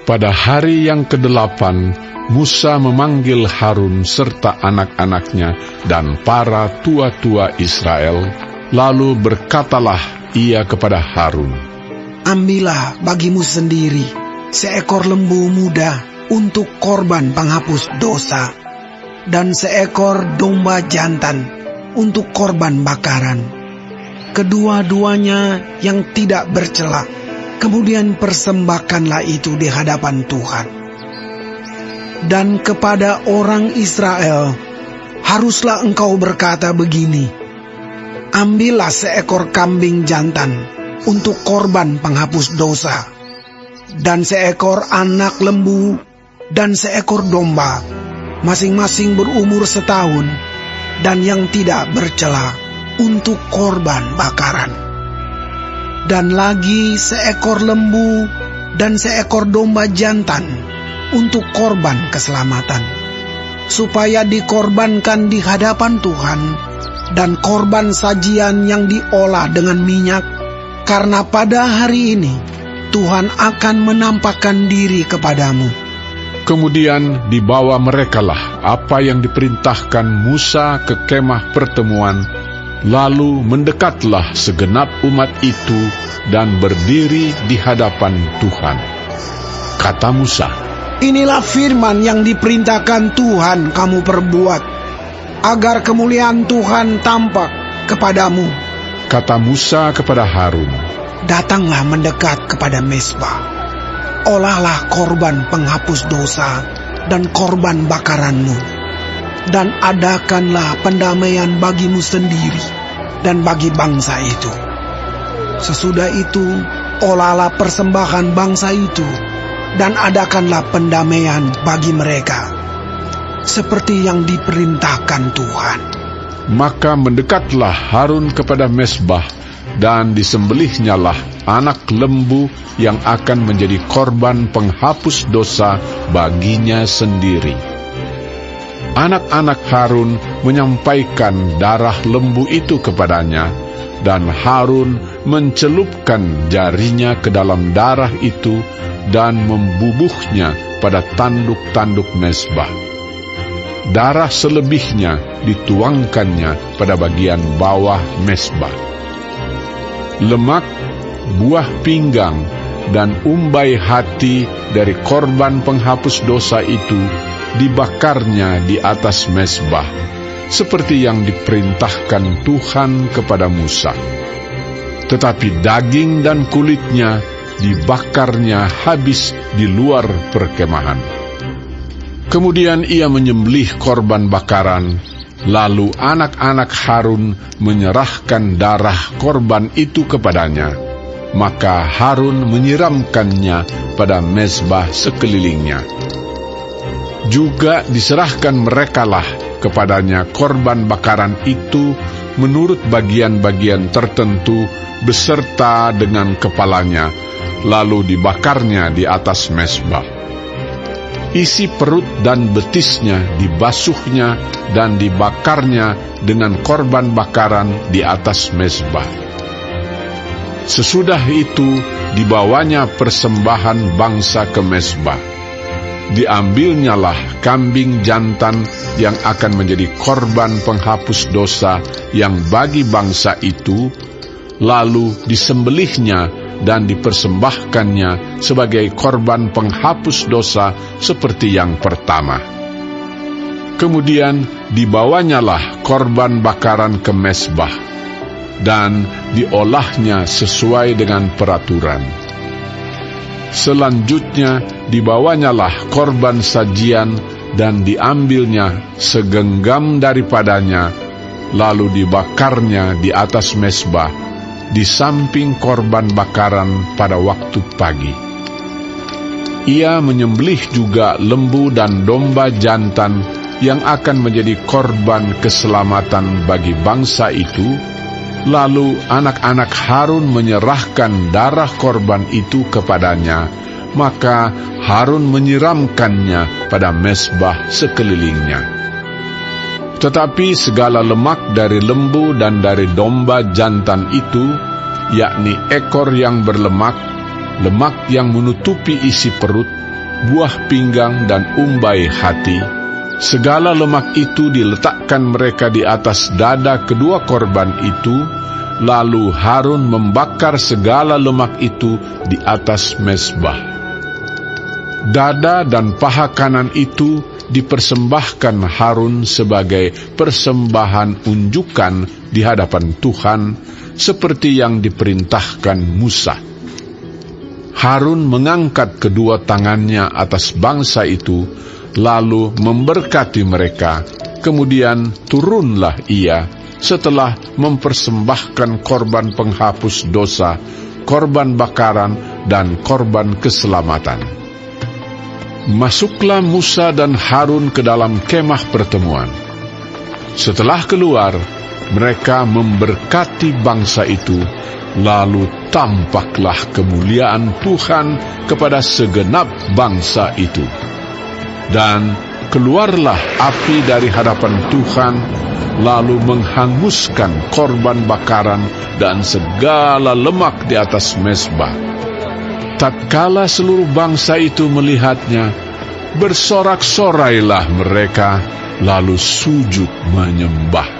Pada hari yang ke-8, Musa memanggil Harun serta anak-anaknya dan para tua-tua Israel. Lalu berkatalah ia kepada Harun, "Ambillah bagimu sendiri seekor lembu muda untuk korban penghapus dosa, dan seekor domba jantan untuk korban bakaran, kedua-duanya yang tidak bercela. Kemudian persembahkanlah itu di hadapan Tuhan. Dan kepada orang Israel haruslah engkau berkata begini, ambillah seekor kambing jantan untuk korban penghapus dosa, dan seekor anak lembu, dan seekor domba, masing-masing berumur setahun, dan yang tidak bercela untuk korban bakaran. Dan lagi seekor lembu dan seekor domba jantan untuk korban keselamatan, supaya dikorbankan di hadapan Tuhan, dan korban sajian yang diolah dengan minyak, karena pada hari ini Tuhan akan menampakkan diri kepadamu." Kemudian dibawa merekalah apa yang diperintahkan Musa ke kemah pertemuan, lalu mendekatlah segenap umat itu dan berdiri di hadapan Tuhan. Kata Musa, "Inilah firman yang diperintahkan Tuhan kamu perbuat, agar kemuliaan Tuhan tampak kepadamu." Kata Musa kepada Harun, "Datanglah mendekat kepada mezbah, olahlah korban penghapus dosa dan korban bakaranmu, dan adakanlah pendamaian bagimu sendiri dan bagi bangsa itu. Sesudah itu, olahlah persembahan bangsa itu, dan adakanlah pendamaian bagi mereka, seperti yang diperintahkan Tuhan." Maka mendekatlah Harun kepada mezbah, dan disembelihnyalah anak lembu yang akan menjadi korban penghapus dosa baginya sendiri. Anak-anak Harun menyampaikan darah lembu itu kepadanya, dan Harun mencelupkan jarinya ke dalam darah itu dan membubuhnya pada tanduk-tanduk mezbah. Darah selebihnya dituangkannya pada bagian bawah mezbah. Lemak, buah pinggang, dan umbai hati dari korban penghapus dosa itu dibakarnya di atas mezbah, seperti yang diperintahkan Tuhan kepada Musa. Tetapi daging dan kulitnya dibakarnya habis di luar perkemahan. Kemudian ia menyembelih korban bakaran, lalu anak-anak Harun menyerahkan darah korban itu kepadanya. Maka Harun menyiramkannya pada mezbah sekelilingnya. Juga diserahkan merekalah kepadanya korban bakaran itu menurut bagian-bagian tertentu beserta dengan kepalanya, lalu dibakarnya di atas mezbah. Isi perut dan betisnya dibasuhnya dan dibakarnya dengan korban bakaran di atas mezbah. Sesudah itu dibawanya persembahan bangsa ke mezbah. Diambilnyalah kambing jantan yang akan menjadi korban penghapus dosa yang bagi bangsa itu, lalu disembelihnya dan dipersembahkannya sebagai korban penghapus dosa seperti yang pertama. Kemudian dibawanyalah korban bakaran ke mezbah, dan diolahnya sesuai dengan peraturan. Selanjutnya dibawanyalah korban sajian dan diambilnya segenggam daripadanya, lalu dibakarnya di atas mezbah di samping korban bakaran pada waktu pagi. Ia menyembelih juga lembu dan domba jantan yang akan menjadi korban keselamatan bagi bangsa itu. Lalu anak-anak Harun menyerahkan darah korban itu kepadanya, maka Harun menyiramkannya pada mezbah sekelilingnya. Tetapi segala lemak dari lembu dan dari domba jantan itu, yakni ekor yang berlemak, lemak yang menutupi isi perut, buah pinggang dan umbai hati. Segala lemak itu diletakkan mereka di atas dada kedua korban itu, lalu Harun membakar segala lemak itu di atas mezbah. Dada dan paha kanan itu dipersembahkan Harun sebagai persembahan unjukan di hadapan Tuhan, seperti yang diperintahkan Musa. Harun mengangkat kedua tangannya atas bangsa itu, lalu memberkati mereka. Kemudian turunlah ia setelah mempersembahkan korban penghapus dosa, korban bakaran, dan korban keselamatan. Masuklah Musa dan Harun ke dalam kemah pertemuan. Setelah keluar, mereka memberkati bangsa itu, lalu tampaklah kemuliaan Tuhan kepada segenap bangsa itu. Dan keluarlah api dari hadapan Tuhan, lalu menghanguskan korban bakaran dan segala lemak di atas mezbah. Tatkala seluruh bangsa itu melihatnya, bersorak-sorailah mereka, lalu sujud menyembah.